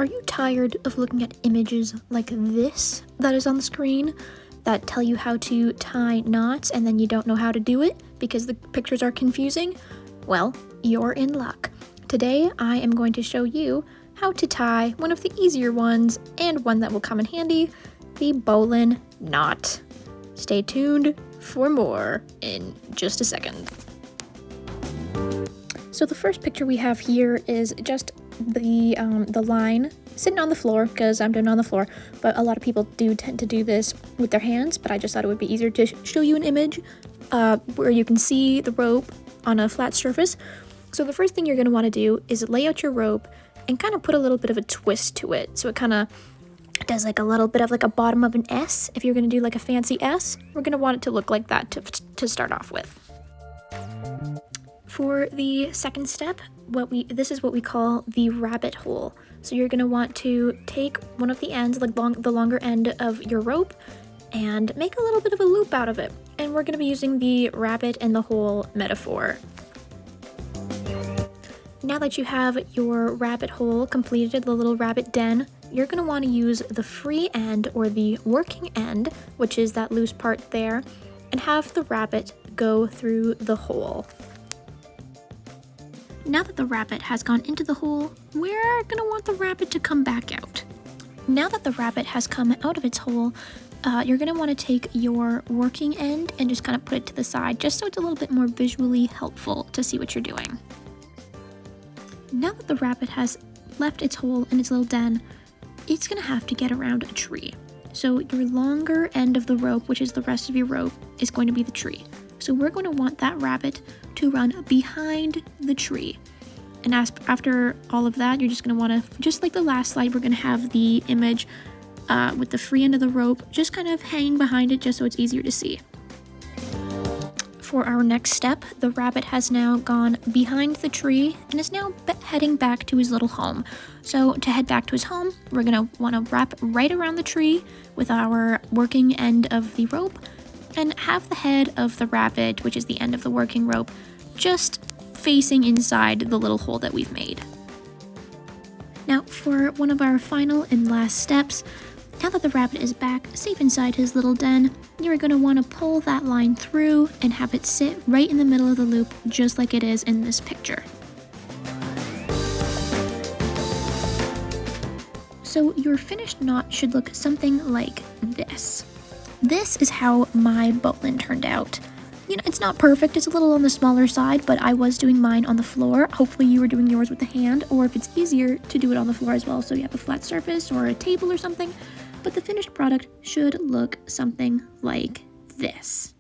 Are you tired of looking at images like this that is on the screen that tell you how to tie knots and then you don't know how to do it because the pictures are confusing? Well, you're in luck. Today I am going to show you how to tie one of the easier ones and one that will come in handy, the Bowline Knot. Stay tuned for more in just a second. So the first picture we have here is just the line sitting on the floor, because I'm doing it on the floor, but a lot of people do tend to do this with their hands, but I just thought it would be easier to show you an image where you can see the rope on a flat surface. So the first thing you're going to want to do is lay out your rope and kind of put a little bit of a twist to it. So it kind of does like a little bit of like a bottom of an S. If you're going to do like a fancy S, we're going to want it to look like that to start off with. For the second step, this is what we call the rabbit hole. So you're going to want to take one of the ends, like the longer end of your rope, and make a little bit of a loop out of it. And we're going to be using the rabbit in the hole metaphor. Now that you have your rabbit hole completed, the little rabbit den, you're going to want to use the free end or the working end, which is that loose part there, and have the rabbit go through the hole. Now that the rabbit has gone into the hole, we're going to want the rabbit to come back out. Now that the rabbit has come out of its hole, you're going to want to take your working end and just kind of put it to the side, just so it's a little bit more visually helpful to see what you're doing. Now that the rabbit has left its hole in its little den, it's going to have to get around a tree. So your longer end of the rope, which is the rest of your rope, is going to be the tree. So we're going to want that rabbit to run behind the tree. And after all of that, you're just going to want to, just like the last slide, we're going to have the image with the free end of the rope just kind of hanging behind it, just so it's easier to see. For our next step, the rabbit has now gone behind the tree and is now heading back to his little home. So to head back to his home, we're going to want to wrap right around the tree with our working end of the rope and have the head of the rabbit, which is the end of the working rope, just facing inside the little hole that we've made. Now for one of our final and last steps, now that the rabbit is back safe inside his little den, you're going to want to pull that line through and have it sit right in the middle of the loop, just like it is in this picture. So your finished knot should look something like this. This is how my bowline turned out. You know, it's not perfect, it's a little on the smaller side, but I was doing mine on the floor. Hopefully you were doing yours with the hand, or if it's easier, to do it on the floor as well, so you have a flat surface or a table or something. But the finished product should look something like this.